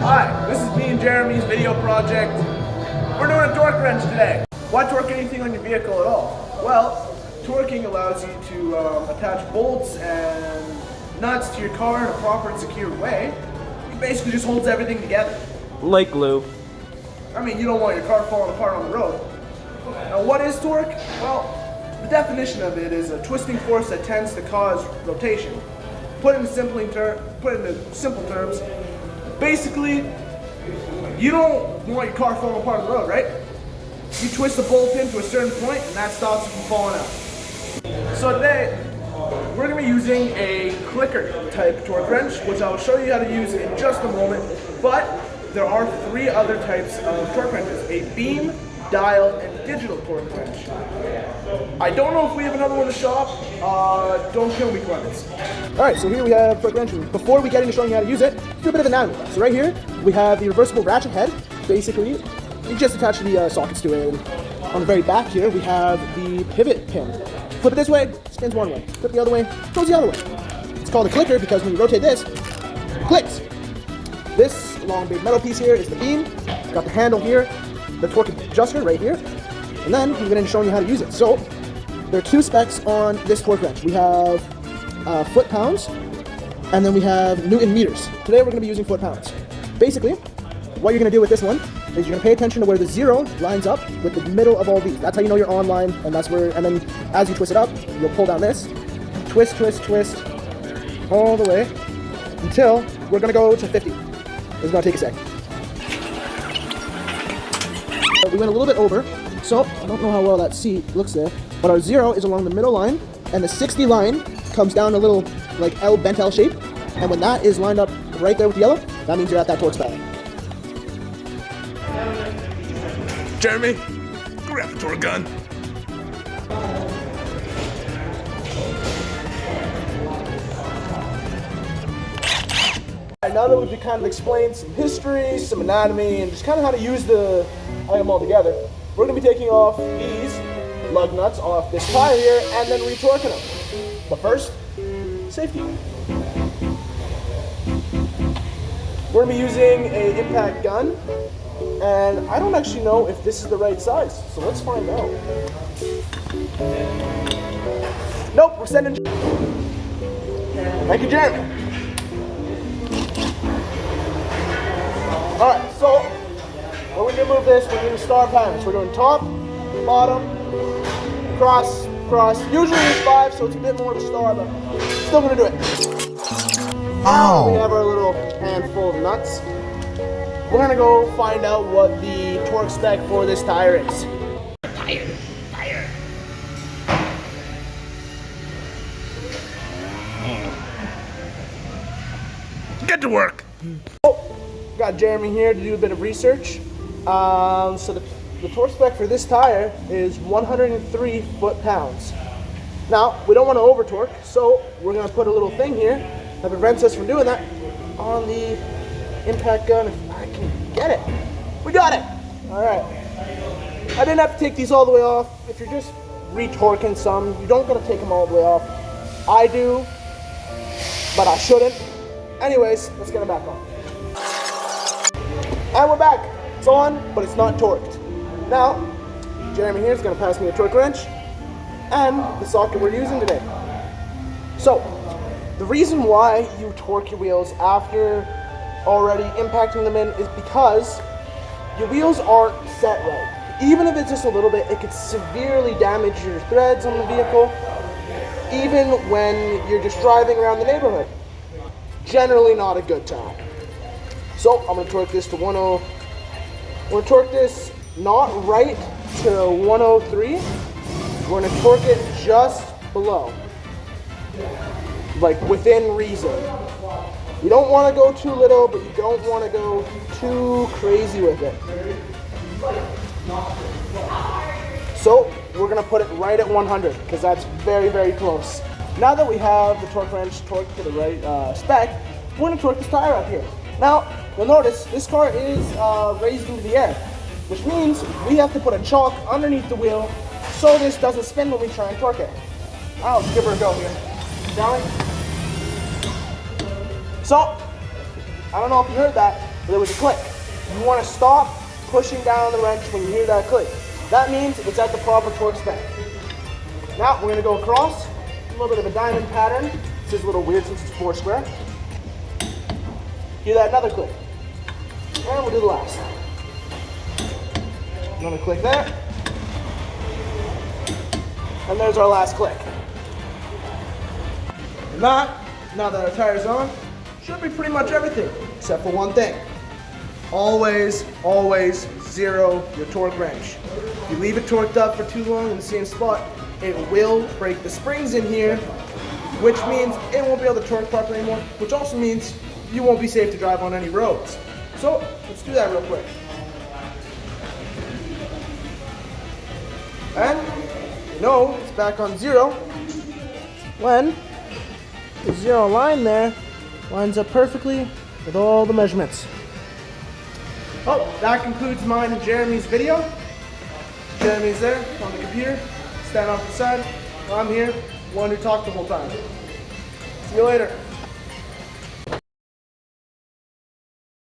Hi, this is me and Jeremy's video project. We're doing a torque wrench today. Why torque anything on your vehicle at all? Well, torquing allows you to attach bolts and nuts to your car in a proper and secure way. It basically just holds everything together. Like glue. I mean, you don't want your car falling apart on the road. Now, what is torque? Well, the definition of it is a twisting force that tends to cause rotation. Put into simple terms, basically, you don't want your car falling apart on the road, right? You twist the bolt in to a certain point, and that stops it from falling out. So today, we're going to be using a clicker type torque wrench, which I'll show you how to use in just a moment. But there are three other types of torque wrenches: a beam, dial, and digital torque wrench. I don't know if we have another one to shop. Don't kill me, Clemens. Alright, so here we have torque wrench. Before we get into showing you how to use it, do a bit of anatomy. So right here, we have the reversible ratchet head. Basically, you just attach the sockets to it. And on the very back here, we have the pivot pin. Flip it this way, spins one way. Flip it the other way, goes the other way. It's called a clicker because when you rotate this, it clicks. This long big metal piece here is the beam. It's got the handle here, the torque adjuster right here. And then we're going to show you how to use it. So there are two specs on this torque wrench. We have foot-pounds, and then we have Newton meters. Today we're going to be using foot-pounds. Basically, what you're going to do with this one is you're going to pay attention to where the zero lines up with the middle of all these. That's how you know you're on line, and that's where. And then as you twist it up, you'll pull down this, twist, twist, twist, all the way until we're going to go to 50. It's going to take a sec. We went a little bit over, so I don't know how well that seat looks there, but our zero is along the middle line, and the 60 line comes down a little like bent L shape, and when that is lined up right there with the yellow, that means you're at that torque spec. Jeremy, grab the torque gun. Now that we've kind of explained some history, some anatomy, and just kind of how to use the item all together, we're going to be taking off these lug nuts off this tire here and then retorquing them. But first, safety. We're going to be using an impact gun, and I don't actually know if this is the right size, so let's find out. Nope, we're sending. Thank you, Jeremy. Alright, so when we move this, we're doing star patterns. We're doing top, bottom, cross, cross. Usually it's 5, so it's a bit more of a star, but still gonna do it. Now we have our little handful of nuts. We're gonna go find out what the torque spec for this tire is. Tire. Get to work. Got Jeremy here to do a bit of research. So the torque spec for this tire is 103 foot-pounds. Now, we don't want to over-torque, so we're going to put a little thing here that prevents us from doing that on the impact gun, if I can get it. We got it! Alright. I didn't have to take these all the way off. If you're just retorquing some, you don't got to take them all the way off. I do, but I shouldn't. Anyways, let's get them back on. And we're back. It's on, but it's not torqued. Now, Jeremy here is going to pass me a torque wrench and the socket we're using today. So, the reason why you torque your wheels after already impacting them in is because your wheels aren't set right. Even if it's just a little bit, it could severely damage your threads on the vehicle, even when you're just driving around the neighborhood. Generally not a good time. So I'm going to torque this to 10. I'm going to torque this not right to 103. We're going to torque it just below, like within reason. You don't want to go too little, but you don't want to go too crazy with it. So we're going to put it right at 100 because that's very, very close. Now that we have the torque wrench torqued to the right spec, we're going to torque this tire up here. Now, you'll notice this car is raised into the air, which means we have to put a chalk underneath the wheel so this doesn't spin when we try and torque it. I'll give her a go here, shall we? So, I don't know if you heard that, there was a click. You want to stop pushing down the wrench when you hear that click. That means it's at the proper torque spec. Now we're going to go across, a little bit of a diamond pattern. This is a little weird since it's 4 square. Hear that, another click. And we'll do the last. Another click there. And there's our last click. And that, now that our tire's on, should be pretty much everything, except for one thing. Always, always zero your torque wrench. If you leave it torqued up for too long in the same spot, it will break the springs in here, which means it won't be able to torque properly anymore, which also means you won't be safe to drive on any roads. So let's do that real quick. And you know it's back on zero when the zero line there lines up perfectly with all the measurements. Oh, that concludes mine and Jeremy's video. Jeremy's there on the computer, stand off the side. I'm here, one who talked the whole time. See you later.